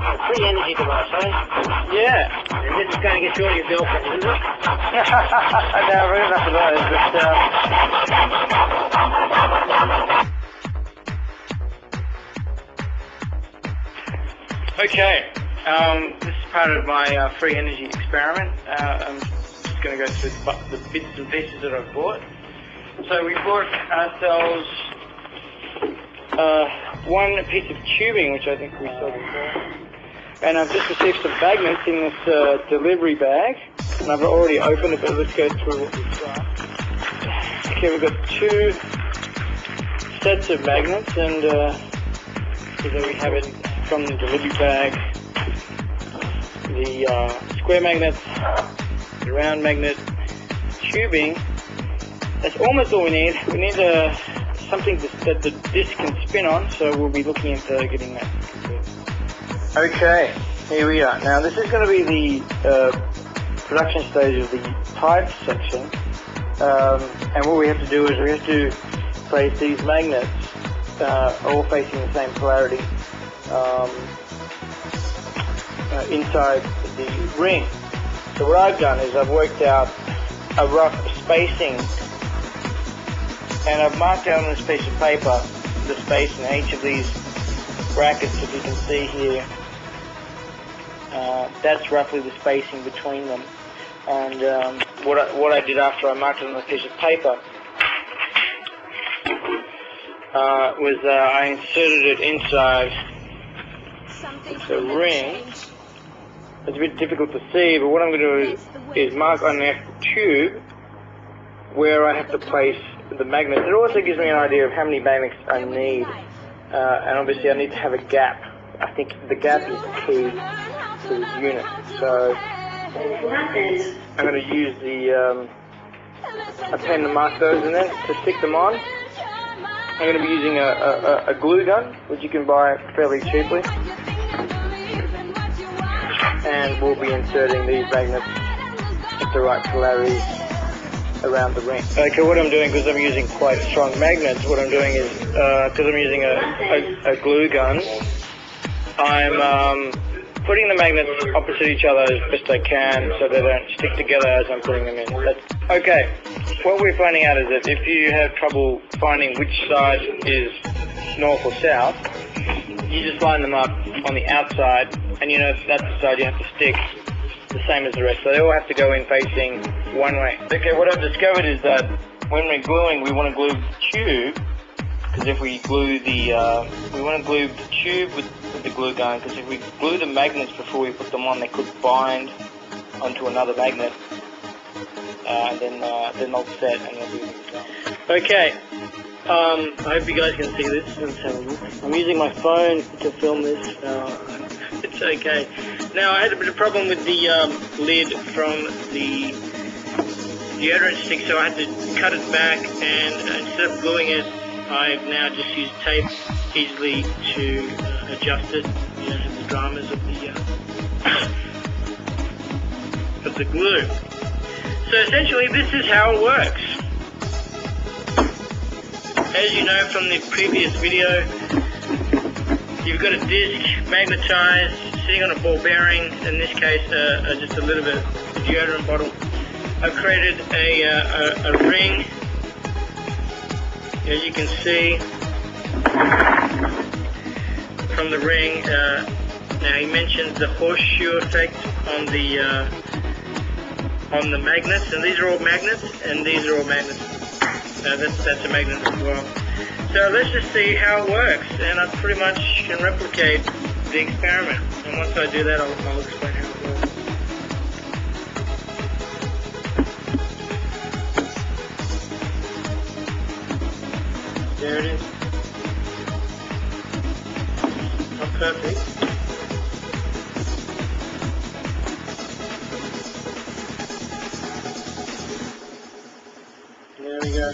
A free energy device, eh? Yeah. And this is going to get you all your girlfriends, isn't it? No, I've got enough of those, but okay. This is part of my free energy experiment. I'm just going to go through the bits and pieces that I've bought. So we bought ourselves one piece of tubing, which I think we saw before. And I've just received some magnets in this delivery bag. And I've already opened it, but let's go through what we've got. Okay, we've got 2 sets of magnets, and so there we have it from the delivery bag. The square magnets, the round magnet, tubing. That's almost all we need. We need something that the disc can spin on, so we'll be looking into getting that. Okay, here we are. Now this is going to be the production stage of the type section, and what we have to do is we have to place these magnets all facing the same polarity inside the ring. So what I've done is I've worked out a rough spacing, and I've marked out on this piece of paper the space in each of these brackets. If you can see here, that's roughly the spacing between them. And what I did after I marked it on a piece of paper was I inserted it inside the ring. It's a bit difficult to see, but what I'm going to do is mark on the actual tube where I have to place the magnet. It also gives me an idea of how many magnets I need, and obviously I need to have a gap. I think the gap is the key to this unit. So I'm going to use a pen to mark those, and then to stick them on, I'm going to be using a glue gun, which you can buy fairly cheaply. And we'll be inserting these magnets at the right polarity around the ring. Okay, what I'm doing, because I'm using quite strong magnets, what I'm doing is, because I'm using a glue gun, I'm putting the magnets opposite each other as best I can so they don't stick together as I'm putting them in. Okay, what we're finding out is that if you have trouble finding which side is north or south, you just line them up on the outside, and you know that's the side you have to stick, the same as the rest. So they all have to go in facing one way. Okay, what I've discovered is that when we're gluing, we want to glue the tube, because if we glue the, we want to glue the tube with the glue gun, because if we glue the magnets before we put them on, they could bind onto another magnet, then they'll set and they'll be okay. I hope you guys can see this. I'm using my phone to film this. It's okay. Now, I had a bit of problem with the lid from the deodorant stick, so I had to cut it back, and instead of gluing it, I've now just used tape easily to adjust it. You don't have the dramas of the glue. So essentially, this is how it works. As you know from the previous video, you've got a disc magnetized, sitting on a ball bearing, in this case just a little bit of deodorant bottle. I've created a ring, as you can see from the ring. Now he mentions the horseshoe effect on the magnets, and these are all magnets, and these are all magnets. That's a magnet as well. So let's just see how it works, and I pretty much can replicate the experiment. And once I do that, I'll explain how it works. There it is. Not perfect. There we go.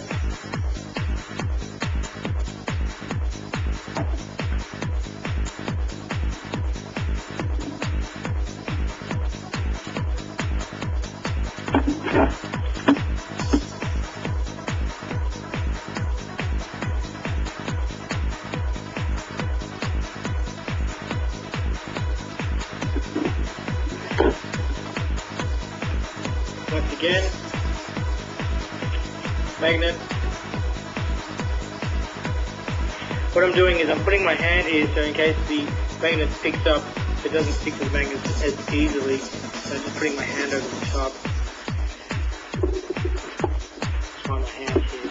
again. Magnet. What I'm doing is I'm putting my hand here so in case the magnet picks up, it doesn't stick to the magnet as easily. So I'm just putting my hand over the top. Try my hand here.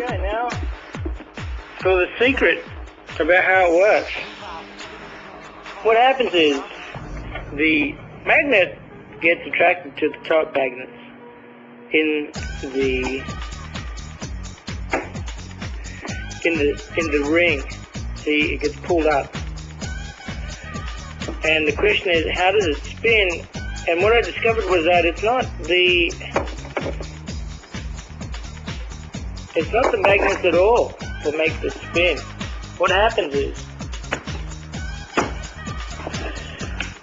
Okay, now for the secret about how it works. What happens is the magnet gets attracted to the top magnets in the ring. See, it gets pulled up. And the question is, how does it spin? And what I discovered was that it's not the magnets at all that make the spin. What happens is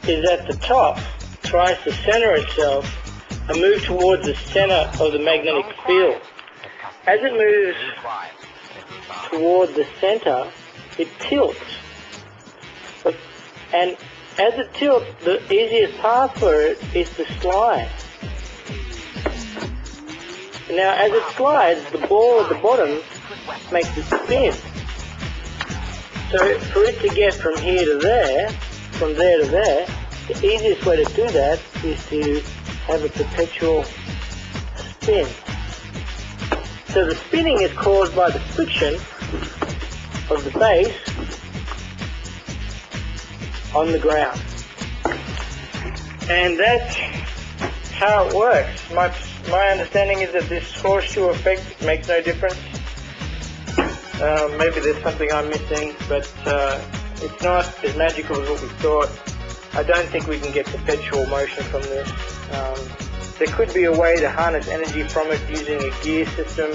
that the top tries to center itself and move towards the center of the magnetic field. As it moves toward the center, it tilts. And as it tilts, the easiest path for it is to slide. Now, as it slides, the ball at the bottom makes it spin. So, for it to get from here to there, from there to there, the easiest way to do that is to have a perpetual spin. So the spinning is caused by the friction of the base on the ground. And that's how it works. My understanding is that this horseshoe effect makes no difference. Maybe there's something I'm missing, but it's not as magical as what we thought. I don't think we can get perpetual motion from this. There could be a way to harness energy from it using a gear system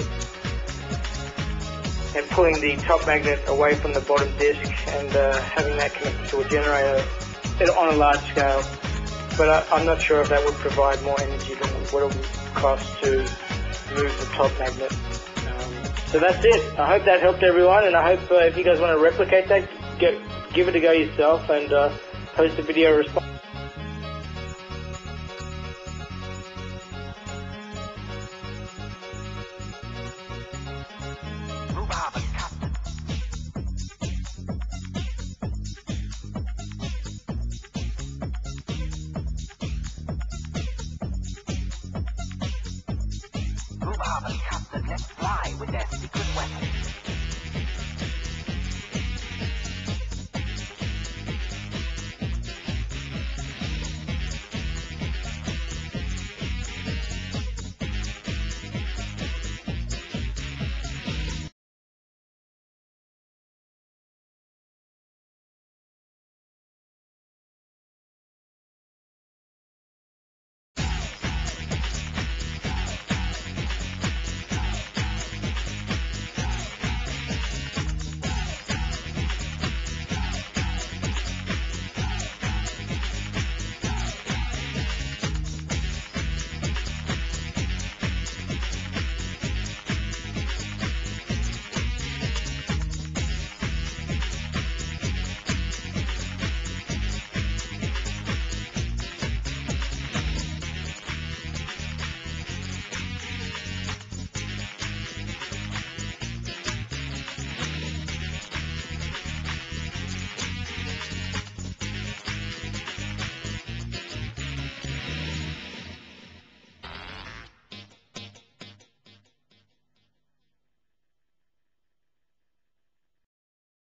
and pulling the top magnet away from the bottom disc and having that connected to a generator on a large scale. But I'm not sure if that would provide more energy than what it would cost to move the top magnet. So that's it. I hope that helped everyone, and I hope if you guys want to replicate that, give it a go yourself and post a video response. Let's fly with that secret weapon.